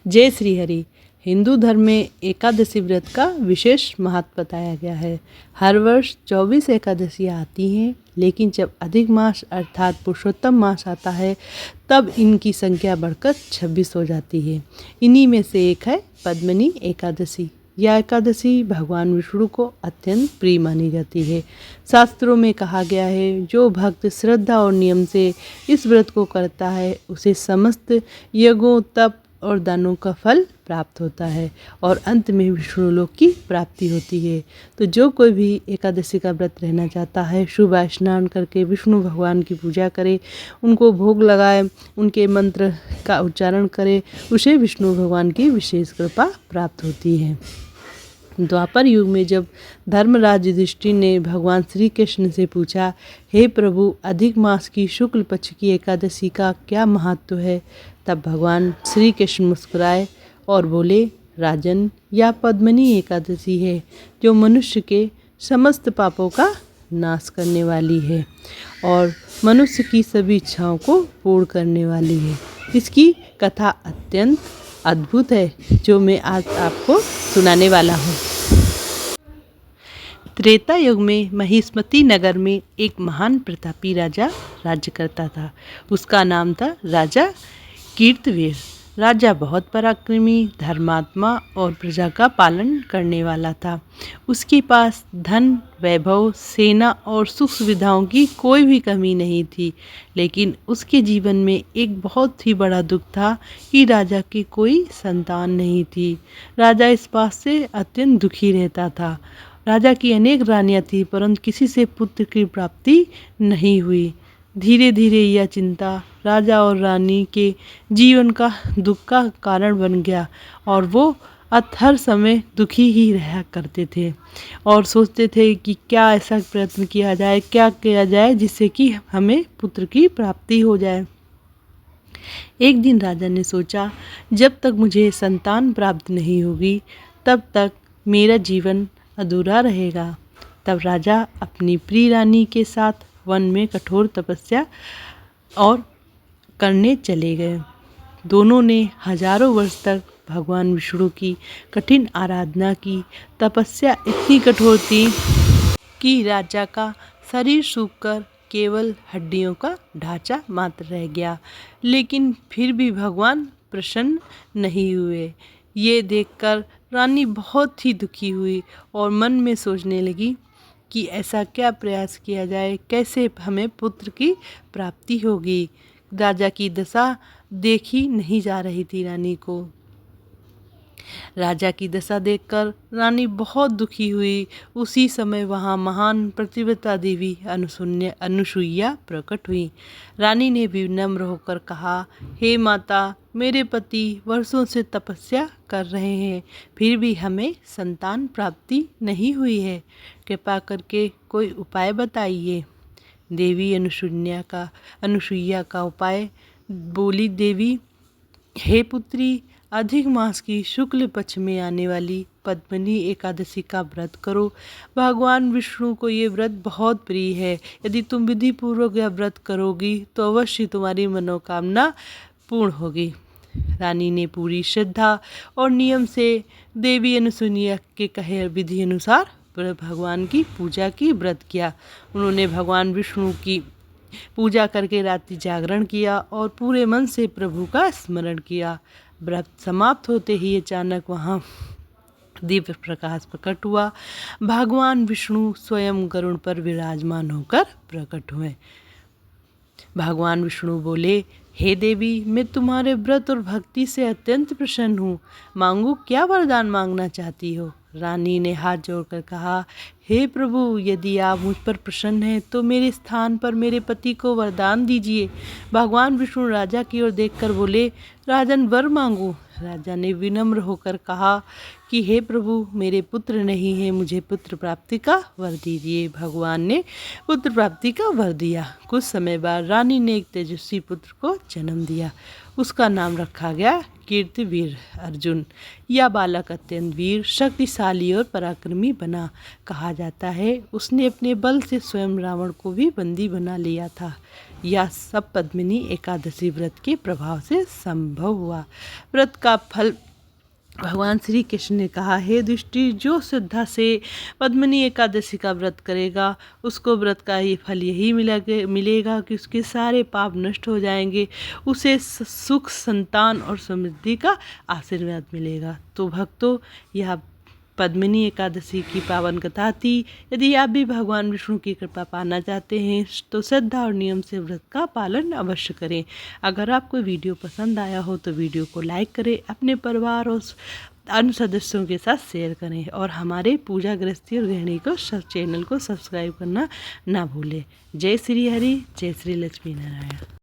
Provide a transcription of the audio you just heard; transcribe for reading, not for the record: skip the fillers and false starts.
जय श्री हरि। हिंदू धर्म में एकादशी व्रत का विशेष महत्व बताया गया है। हर वर्ष 24 एकादशियाँ आती हैं, लेकिन जब अधिक मास अर्थात पुरुषोत्तम मास आता है तब इनकी संख्या बढ़कर 26 हो जाती है। इन्हीं में से एक है पद्मिनी एकादशी। यह एकादशी भगवान विष्णु को अत्यंत प्रिय मानी जाती है। शास्त्रों में कहा गया है, जो भक्त श्रद्धा और नियम से इस व्रत को करता है उसे समस्त यज्ञों, तप और दानों का फल प्राप्त होता है और अंत में विष्णु लोक की प्राप्ति होती है। तो जो कोई भी एकादशी का व्रत रहना चाहता है, सुबह स्नान करके विष्णु भगवान की पूजा करे, उनको भोग लगाए, उनके मंत्र का उच्चारण करे, उसे विष्णु भगवान की विशेष कृपा प्राप्त होती है। द्वापर युग में जब धर्मराज युधिष्ठिर ने भगवान श्री कृष्ण से पूछा, हे प्रभु, अधिक मास की शुक्ल पक्ष की एकादशी का क्या महत्व है, तब भगवान श्री कृष्ण मुस्कुराए और बोले, राजन, यह पद्मिनी एकादशी है जो मनुष्य के समस्त पापों का नाश करने वाली है और मनुष्य की सभी इच्छाओं को पूर्ण करने वाली है। इसकी कथा अत्यंत अद्भुत है जो मैं आज आपको सुनाने वाला हूँ। त्रेता युग में महिष्मती नगर में एक महान प्रतापी राजा राज्य करता था। उसका नाम था राजा कीर्तवीर। राजा बहुत पराक्रमी, धर्मात्मा और प्रजा का पालन करने वाला था। उसके पास धन, वैभव, सेना और सुख सुविधाओं की कोई भी कमी नहीं थी। लेकिन उसके जीवन में एक बहुत ही बड़ा दुख था कि राजा की कोई संतान नहीं थी। राजा इस बात से अत्यंत दुखी रहता था। राजा की अनेक रानियां थी, परंतु किसी से पुत्र की प्राप्ति नहीं हुई। धीरे धीरे यह चिंता राजा और रानी के जीवन का दुख का कारण बन गया और वो हर समय दुखी ही रहा करते थे और सोचते थे कि क्या ऐसा प्रयत्न किया जाए, क्या किया जाए जिससे कि हमें पुत्र की प्राप्ति हो जाए। एक दिन राजा ने सोचा, जब तक मुझे संतान प्राप्त नहीं होगी तब तक मेरा जीवन अधूरा रहेगा। तब राजा अपनी प्रिय रानी के साथ वन में कठोर तपस्या और करने चले गए। दोनों ने हजारों वर्ष तक भगवान विष्णु की कठिन आराधना की। तपस्या इतनी कठोर थी कि राजा का शरीर सूखकर केवल हड्डियों का ढांचा मात्र रह गया, लेकिन फिर भी भगवान प्रसन्न नहीं हुए। ये देखकर रानी बहुत ही दुखी हुई और मन में सोचने लगी कि ऐसा क्या प्रयास किया जाए, कैसे हमें पुत्र की प्राप्ति होगी। राजा की दशा देखी नहीं जा रही थी रानी को। राजा की दशा देखकर रानी बहुत दुखी हुई। उसी समय वहाँ महान प्रतिव्रता देवी अनुसुईया प्रकट हुई। रानी ने विनम्र होकर कहा, हे माता, मेरे पति वर्षों से तपस्या कर रहे हैं, फिर भी हमें संतान प्राप्ति नहीं हुई है। कृपा करके कोई उपाय बताइए। देवी अनुसुईया का उपाय बोली। देवी, हे पुत्री, अधिक मास की शुक्ल पक्ष में आने वाली पद्मिनी एकादशी का व्रत करो। भगवान विष्णु को ये व्रत बहुत प्रिय है। यदि तुम विधि पूर्वक यह व्रत करोगी तो अवश्य तुम्हारी मनोकामना पूर्ण होगी। रानी ने पूरी श्रद्धा और नियम से देवी अनुसुईया के कहे विधि अनुसार भगवान की पूजा की, व्रत किया। उन्होंने भगवान विष्णु की पूजा करके रात्रि जागरण किया और पूरे मन से प्रभु का स्मरण किया। व्रत समाप्त होते ही अचानक वहाँ दिव्य प्रकाश प्रकट हुआ। भगवान विष्णु स्वयं गरुड़ पर विराजमान होकर प्रकट हुए। भगवान विष्णु बोले, हे देवी, मैं तुम्हारे व्रत और भक्ति से अत्यंत प्रसन्न हूँ। मांगो, क्या वरदान मांगना चाहती हो? रानी ने हाथ जोड़कर कहा, हे प्रभु, यदि आप मुझ पर प्रसन्न हैं तो मेरे स्थान पर मेरे पति को वरदान दीजिए। भगवान विष्णु राजा की ओर देखकर बोले, राजन, वर मांगो। राजा ने विनम्र होकर कहा कि हे प्रभु, मेरे पुत्र नहीं है, मुझे पुत्र प्राप्ति का वर दीजिए। भगवान ने पुत्र प्राप्ति का वर दिया। कुछ समय बाद रानी ने एक तेजस्वी पुत्र को जन्म दिया। उसका नाम रखा गया कीर्तिवीर अर्जुन। यह बालक अत्यंत वीर, शक्तिशाली और पराक्रमी बना। कहा जाता है उसने अपने बल से स्वयं रावण को भी बंदी बना लिया था। यह सब पद्मिनी एकादशी व्रत के प्रभाव से संभव हुआ। व्रत का फल भगवान श्री कृष्ण ने कहा, हे दुष्टि, जो श्रद्धा से पद्मिनी एकादशी का व्रत करेगा उसको व्रत का ये फल यही मिलेगा कि उसके सारे पाप नष्ट हो जाएंगे, उसे सुख, संतान और समृद्धि का आशीर्वाद मिलेगा। तो भक्तों, यह पद्मिनी एकादशी की पावन कथा थी। यदि आप भी भगवान विष्णु की कृपा पाना चाहते हैं तो श्रद्धा और नियम से व्रत का पालन अवश्य करें। अगर आपको वीडियो पसंद आया हो तो वीडियो को लाइक करें, अपने परिवार और अन्य सदस्यों के साथ शेयर करें और हमारे पूजा गृहस्थी और गृहिणी को चैनल को सब्सक्राइब करना ना भूलें। जय श्री हरि, जय श्री लक्ष्मी नारायण।